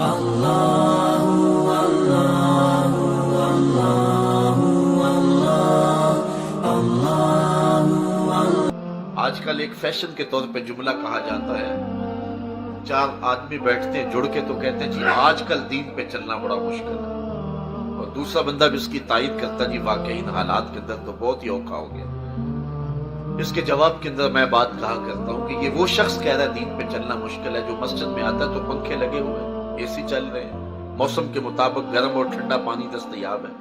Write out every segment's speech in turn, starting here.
آج کل ایک فیشن کے طور پہ جملہ کہا جاتا ہے، چار آدمی بیٹھتے ہیں جڑ کے تو کہتے ہیں جی آج کل دین پہ چلنا بڑا مشکل ہے، اور دوسرا بندہ بھی اس کی تائید کرتا ہے جی واقعی ان حالات کے اندر تو بہت ہی اوکھا ہو گیا۔ اس کے جواب کے اندر میں بات کہا کرتا ہوں کہ یہ وہ شخص کہہ رہا ہے دین پہ چلنا مشکل ہے جو مسجد میں آتا ہے تو پنکھے لگے ہوئے ہیں، اے سی چل رہے ہیں، موسم کے مطابق گرم اور ٹھنڈا پانی دستیاب ہے،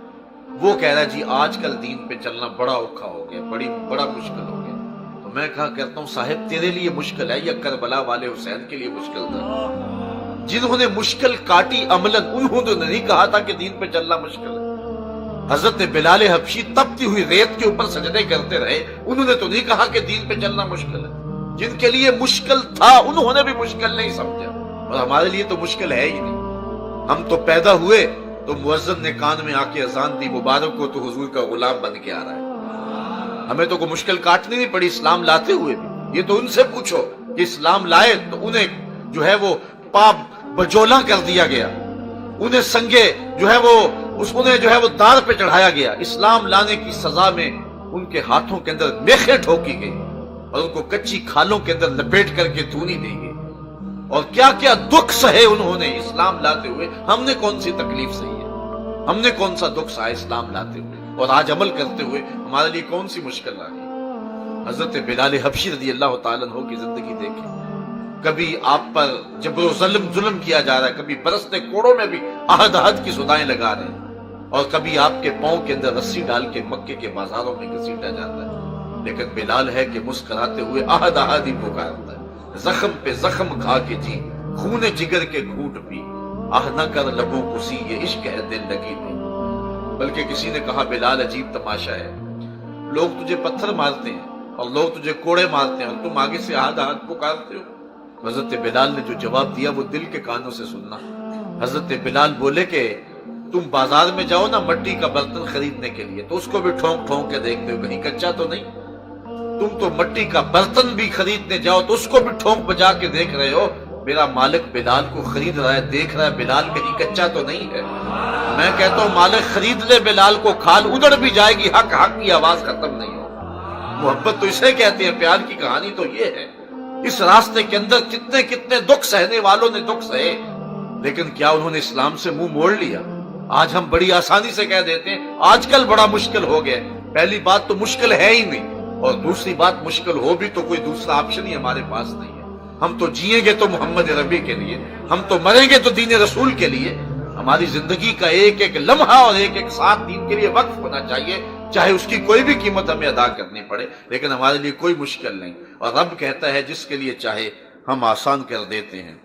وہ کہہ رہا ہے جی آج کل دین پہ چلنا بڑا اوکھا ہو گیا، بڑا مشکل ہو گیا۔ تو میں کہا کرتا ہوں صاحب تیرے لیے مشکل ہے یا کربلا والے حسین کے لیے مشکل تھا؟ جنہوں نے مشکل کاٹی عملاً انہوں نے نہیں کہا تھا کہ دین پہ چلنا مشکل ہے۔ حضرت بلال حبشی تپتی ہوئی ریت کے اوپر سجدے کرتے رہے، انہوں نے تو نہیں کہا کہ دین پہ چلنا مشکل ہے۔ جن کے لیے مشکل تھا انہوں نے بھی مشکل نہیں سمجھا، اور ہمارے لیے تو مشکل ہے ہی نہیں۔ ہم تو پیدا ہوئے تو مؤذن نے کان میں آ کے اذان دی مبارک کو تو حضور کا غلام بن کے آ رہا ہے۔ ہمیں تو کوئی مشکل کاٹنی نہیں پڑی اسلام لاتے ہوئے بھی۔ یہ تو ان سے پوچھو کہ اسلام لائے تو انہیں جو ہے وہ پاپ بجولا کر دیا گیا، انہیں سنگے جو ہے وہ انہیں جو ہے وہ دار پہ چڑھایا گیا۔ اسلام لانے کی سزا میں ان کے ہاتھوں کے اندر میخیں ٹھوکی گئی اور ان کو کچی کھالوں کے اندر لپیٹ کر کے دھونی دی گئی، اور کیا کیا دکھ سہے انہوں نے اسلام لاتے ہوئے۔ ہم نے کون سی تکلیف سہی ہے؟ ہم نے کون سا دکھ سہا اسلام لاتے ہوئے اور آج عمل کرتے ہوئے ہمارے لیے کون سی مشکل آ گئی؟ حضرت بلال حبشی رضی اللہ تعالیٰ عنہ کی زندگی دیکھیں، کبھی آپ پر جبر و ظلم کیا جا رہا ہے، کبھی برستے کوڑوں میں بھی عہد کی صدائیں لگا رہے ہیں، اور کبھی آپ کے پاؤں کے اندر رسی ڈال کے مکے کے بازاروں میں گھسیٹا جاتا ہے، لیکن بلال ہے کہ مسکراتے ہوئے عہد ہی پکارتا ہے، زخم پہ زخم کھا کے جی، خون جگر کے گھونٹ پی، آہ نہ کر لبوں کو سی، یہ عشق ہے دل لگی نہیں۔ بلکہ کسی نے کہا بلال عجیب تماشا ہے، لوگ تجھے پتھر مارتے ہیں اور لوگ تجھے کوڑے مارتے ہیں اور تم آگے سے عہد پکارتے ہو۔ حضرت بلال نے جو جواب دیا وہ دل کے کانوں سے سننا۔ حضرت بلال بولے کہ تم بازار میں جاؤ نا مٹی کا برتن خریدنے کے لیے تو اس کو بھی ٹھونک ٹھونک کے دیکھتے ہو کہیں کچا تو نہیں، تم تو مٹی کا برتن بھی خریدنے جاؤ تو اس کو بھی ٹھونک بجا کے دیکھ رہے ہو، میرا مالک بلال کو خرید رہا ہے، دیکھ رہا ہے بلال کہیں کچا تو نہیں ہے۔ میں کہتا ہوں مالک خرید لے بلال کو، کھال ادڑ بھی جائے گی، حق کی آواز ختم نہیں ہو۔ محبت تو اسے کہتے ہیں، پیار کی کہانی تو یہ ہے۔ اس راستے کے اندر کتنے دکھ سہنے والوں نے دکھ سہے، لیکن کیا انہوں نے اسلام سے منہ موڑ لیا؟ آج ہم بڑی آسانی سے کہہ دیتے ہیں آج کل بڑا مشکل ہو گیا۔ پہلی بات تو مشکل ہے ہی نہیں، اور دوسری بات مشکل ہو بھی تو کوئی دوسرا آپشن ہی ہمارے پاس نہیں ہے۔ ہم تو جیئیں گے تو محمد ربی کے لیے، ہم تو مریں گے تو دین رسول کے لیے۔ ہماری زندگی کا ایک ایک لمحہ اور ایک ایک ساتھ دین کے لیے وقف ہونا چاہیے، چاہے اس کی کوئی بھی قیمت ہمیں ادا کرنی پڑے، لیکن ہمارے لیے کوئی مشکل نہیں۔ اور رب کہتا ہے جس کے لیے چاہے ہم آسان کر دیتے ہیں۔